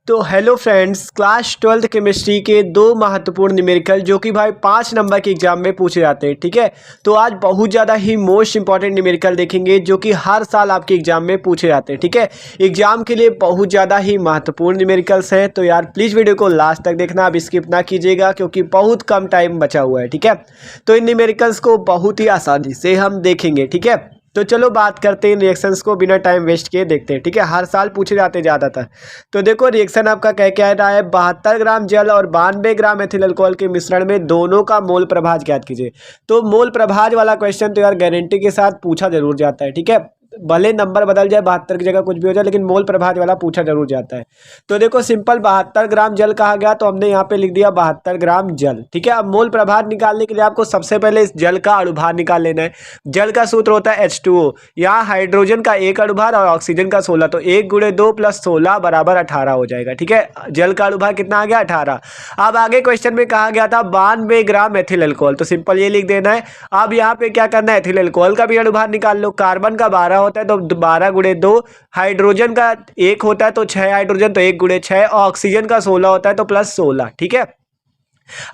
तो hello friends, class 12th chemistry के दो महत्वपूर्ण न्यूमेरिकल जो कि भाई 5 नंबर के एग्जाम में पूछे जाते हैं। ठीक है, तो आज बहुत ज़्यादा ही मोस्ट इंपॉर्टेंट न्यूमेरिकल देखेंगे जो कि हर साल आपके एग्जाम में पूछे जाते हैं। ठीक है, एग्जाम के लिए बहुत ज़्यादा ही महत्वपूर्ण न्यूमेरिकल्स हैं। तो यार प्लीज़ वीडियो को लास्ट तक देखना, आप स्किप ना कीजिएगा क्योंकि बहुत कम टाइम बचा हुआ है। ठीक है, तो इन न्यूमेरिकल्स को बहुत ही आसानी से हम देखेंगे। ठीक है, तो चलो बात करते हैं रिएक्शंस को, बिना टाइम वेस्ट किए देखते हैं। ठीक है, हर साल पूछे जाते ज़्यादातर। तो देखो रिएक्शन आपका क्या रहा है, 72 ग्राम जल और 92 ग्राम एथिल अल्कोहल के मिश्रण में दोनों का मोल प्रभाज ज्ञात कीजिए। तो मोल प्रभाज वाला क्वेश्चन तो यार गारंटी के साथ पूछा जरूर जाता है। ठीक है, भले नंबर बदल जाए, 72 की जगह कुछ भी हो जाए, लेकिन मोल प्रभाज वाला पूछा जरूर जाता है। तो देखो सिंपल 72 ग्राम जल कहा गया तो हमने यहाँ पे लिख दिया 72 ग्राम जल। ठीक है, अब मोल प्रभाज निकालने के लिए आपको सबसे पहले इस जल का अणुभार निकाल लेना है। जल का सूत्र होता है H2O। यहाँ हाइड्रोजन का 1 अणुभार और ऑक्सीजन का 16, तो 1 × 2 + 16 = 18 हो जाएगा। ठीक है, जल का अणुभार कितना आ गया, 18। अब आगे क्वेश्चन में कहा गया था 92 ग्राम एथिल अल्कोहल, तो सिंपल ये लिख देना है। अब यहाँ पे क्या करना है, एथिल अल्कोहल का भी अणुभार निकाल लो। कार्बन का 12 होता है तो 12 × 2, हाइड्रोजन का 1 होता है तो 6 हाइड्रोजन, तो 1 × 6, ऑक्सीजन का 16 होता है तो +16। ठीक है,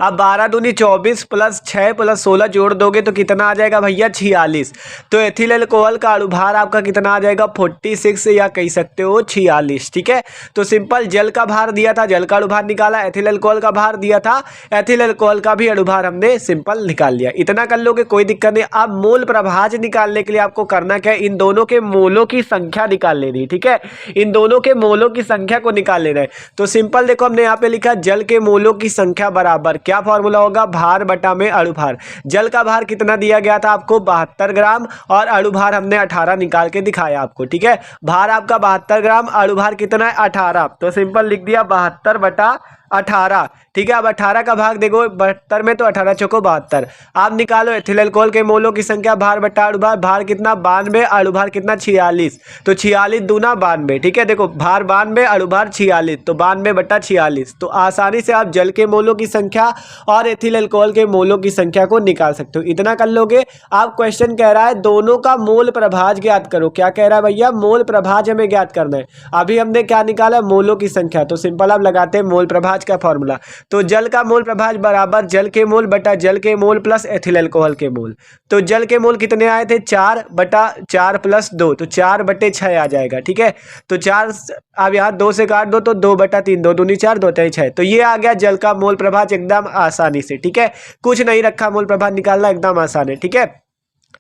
अब 12 दूनी 24 + 6 + 16 जोड़ दोगे तो कितना आ जाएगा भैया, 46। तो एथिल अल्कोहल का अणुभार आपका कितना आ जाएगा, 46 या कह सकते हो 46। ठीक है, तो सिंपल जल का भार दिया था, जल का अणुभार निकाला, एथिल अल्कोहल का भार दिया था, एथिल अल्कोहल का भी अणुभार हमने सिंपल निकाल लिया। इतना कर लोगे कोई दिक्कत नहीं। अब मोल प्रभाज निकालने के लिए आपको करना क्या है, इन दोनों के मोलों की संख्या निकाल लेनी। ठीक है, इन दोनों के मोलों की संख्या को निकाल लेना है। तो सिंपल देखो हमने यहाँ पे लिखा जल के मोलों की संख्या बराबर क्या फॉर्मूला होगा, भार बटा में अणुभार। जल का भार कितना दिया गया था आपको, 72 ग्राम, और अणुभार हमने 18 निकाल के दिखाया आपको। ठीक है, भार आपका 72 ग्राम, अणुभार कितना है 18, तो सिंपल लिख दिया 72 बटा 18। ठीक है, अब 18 का भाग देखो 72 में, तो 18 चौको 72। आप निकालो एथिल अल्कोहल के मोलों की संख्या, भार बटा अणुभार, भार कितना 92, अणुभार कितना 46, तो 46 दूना 92। ठीक है, देखो भार 92, अणुभार 46, तो 92 बटा 46। तो आसानी से आप जल के मोलों की संख्या और एथिल अल्कोहल के मोलों की संख्या को निकाल सकते हो। इतना कर लोगे। आप क्वेश्चन कह रहा है दोनों का मोल प्रभाज ज्ञात करो। क्या कह रहा है भैया, मोल प्रभाज हमें ज्ञात करना है। अभी हमने क्या निकाला, मोलों की संख्या, तो सिंपल आप लगाते हैं मोल प्रभाज का फॉर्मूला। तो जल का मोल प्रभाज बराबर जल के मोल बटा जल के मोल प्लस एथिल अल्कोहल के मोल। तो जल के मोल कितने आए थे, 4 बटा 4 + 2, तो 4 बटे 6 आ जाएगा। ठीक है, तो 4 अब यहाँ 2 से काट दो तो 2 बटा 3, 2 दूनी 4, 2 3 6, तो ये आ गया जल का मोल प्रभाज एकदम आसानी से। ठीक है, कुछ नहीं रखा, मोल प्रभाज निकालना एकदम आसान है। ठीक है,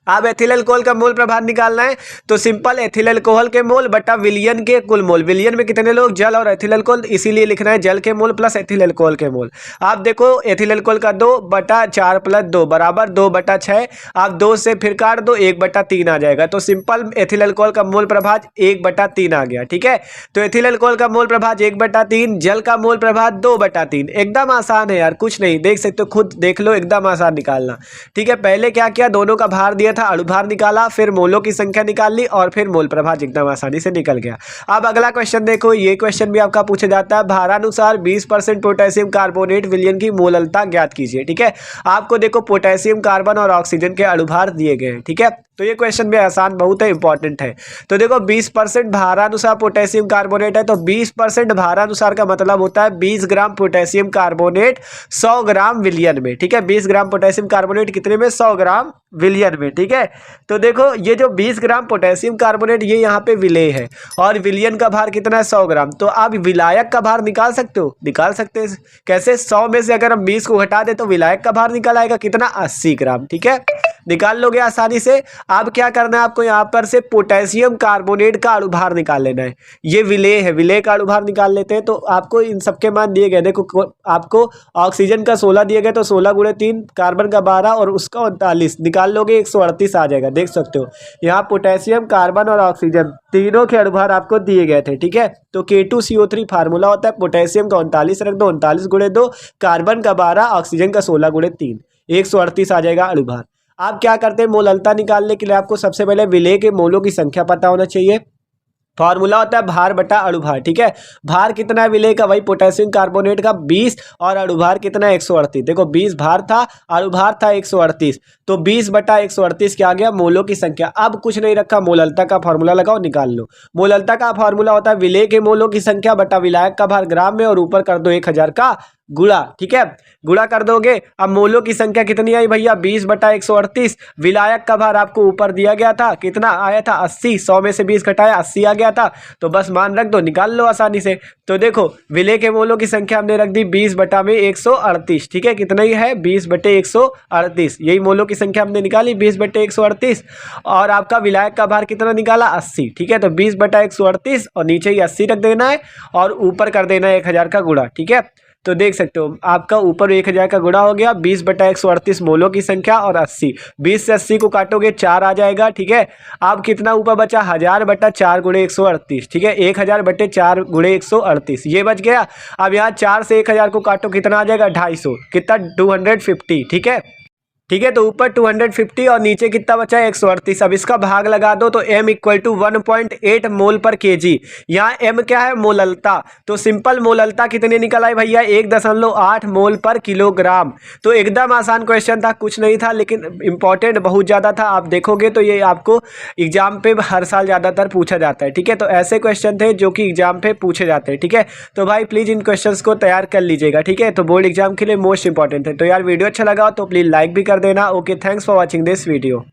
अब एथिल अल्कोहल का मोल प्रभार निकालना है तो सिंपल एथिल अल्कोहल के मोल बटा विलियन के कुल मोल। विलियन में कितने लोग, जल और एथिल अल्कोहल, इसीलिए लिखना है जल के मोल प्लस एथिल अल्कोहल के मोल। आप देखो एथिल अल्कोहल का 2 बटा 4 + 2 बराबर 2 बटा 6। आप 2 से फिर काट दो, 1 बटा 3 आ जाएगा। तो सिंपल एथिल अल्कोहल का मोल प्रभाज 1 बटा 3 आ गया। ठीक है, तो एथिल अल्कोहल का मोल प्रभाज 1 बटा 3, जल का मोल प्रभाज 2 बटा 3। एकदम आसान है यार, कुछ नहीं, देख सकते हो, खुद देख लो, एकदम आसान निकालना। ठीक है, पहले क्या किया, दोनों का भार दिया था, अणुभार निकाला, फिर मोलों की संख्या निकाल ली, और फिर मोल प्रभाज एकदम आसानी से निकल गया। अब अगला क्वेश्चन देखो, ये क्वेश्चन भी आपका पूछा जाता है, भारानुसार 20% पोटेशियम कार्बोनेट विलयन की मोललता ज्ञात कीजिए। ठीक है, आपको देखो पोटेशियम, कार्बन और ऑक्सीजन के अणुभार दिए गए हैं। ठीक है, तो ये क्वेश्चन भी आसान बहुत है, इंपॉर्टेंट है। तो देखो 20% भारानुसार पोटेशियम कार्बोनेट है, तो 20% भारानुसार का मतलब होता है 20 ग्राम पोटेशियम कार्बोनेट 100 ग्राम विलियन में। ठीक है, 20 ग्राम पोटेशियम कार्बोनेट कितने में, 100 ग्राम विलियन में। ठीक है, तो देखो ये जो 20 ग्राम पोटेशियम कार्बोनेट ये यहाँ पे विलेय है, और विलियन का भार कितना है, 100 ग्राम। तो आप विलायक का भार निकाल सकते हो, निकाल सकते हैं। कैसे, 100 में से अगर हम 20 को घटा दे तो विलायक का भार निकल आएगा कितना, 80 ग्राम। ठीक है, निकाल लोगे आसानी से। अब क्या करना है आपको, यहाँ पर से पोटेशियम कार्बोनेट का अणुभार निकाल लेना है। ये विलेय है, विलेय का अणुभार निकाल लेते हैं। तो आपको इन सबके मान दिए गए, देखो आपको ऑक्सीजन का 16 दिए गए, तो 16 × 3, कार्बन का 12 और उसका 39, निकाल लोगे 138 आ जाएगा। देख सकते हो यहाँ पोटेशियम, कार्बन और ऑक्सीजन तीनों के अणुभार आपको दिए गए थे। ठीक है, तो K2CO3 फार्मूला होता है, पोटेशियम का 39 रख दो, 39 × 2, कार्बन का 12, ऑक्सीजन का 16 × 3, 138 आ जाएगा अणुभार। आप क्या करते हैं, मोललता निकालने के लिए आपको सबसे पहले विलेय के मोलों की संख्या पता होना चाहिए। फॉर्मूला होता है भार बटा अणुभार। ठीक है, भार कितना है विलेय का, वही पोटेशियम कार्बोनेट का 20 और अणुभार कितना है 138। देखो 20 भार था, अणुभार था 138, तो 20 बटा 138 क्या आ गया, मोलों की संख्या। अब कुछ नहीं रखा, मोललता का फॉर्मूला लगाओ, निकाल लो। मोललता का फॉर्मूला होता है विलेय के मोलों की संख्या बटा विलायक का भार ग्राम में और ऊपर कर दो 1000 का गुणा। ठीक है, गुणा कर दोगे। अब मोलों की संख्या कितनी आई भैया, 20 बटा 138। विलायक का भार आपको ऊपर दिया गया था, कितना आया था 80, 100 में से 20 घटाया 80 आ गया था, तो बस मान रख दो, निकाल लो आसानी से। तो देखो विलेय के मोलों की संख्या हमने रख दी 20 बटा में 138। ठीक है, कितना ही है 20 बटे 138, यही मोलों की संख्या हमने निकाली 20 बटे 138। और आपका विलायक का भार कितना निकाला 80। ठीक है, तो 20 बटा 138 और नीचे ही 80 रख देना है और ऊपर कर देना है 1000 का गुणा। ठीक है, तो देख सकते हो आपका ऊपर 1000 का गुणा हो गया, 20 बटा 138 मोलों की संख्या और 80, 20 से 80 को काटोगे 4 आ जाएगा। ठीक है, अब कितना ऊपर बचा 1000 बटा 4 गुणे 138। ठीक है, 1000 बटे 4 गुणे 138 ये बच गया। अब यहाँ 4 से 1000 को काटो, कितना आ जाएगा 250, कितना 250। ठीक है, ठीक है, तो ऊपर 250 और नीचे कितना बचा है 138। अब इसका भाग लगा दो तो m इक्वल टू 1.8 मोल पर kg। यहाँ m क्या है, मोललता, तो सिंपल मोललता कितने निकल आई भैया 1.8 मोल पर किलोग्राम। तो एकदम आसान क्वेश्चन था, कुछ नहीं था, लेकिन इंपॉर्टेंट बहुत ज़्यादा था। आप देखोगे तो ये आपको एग्जाम पे हर साल ज़्यादातर पूछा जाता है। ठीक है, तो ऐसे क्वेश्चन थे जो कि एग्जाम पे पूछे जाते हैं। ठीक है, तो भाई प्लीज़ इन क्वेश्चन को तैयार कर लीजिएगा। ठीक है, तो बोर्ड एग्जाम के लिए मोस्ट इंपॉर्टेंट है। तो यार वीडियो अच्छा लगा तो प्लीज़ लाइक भी कर देना। Okay, thanks for watching this video.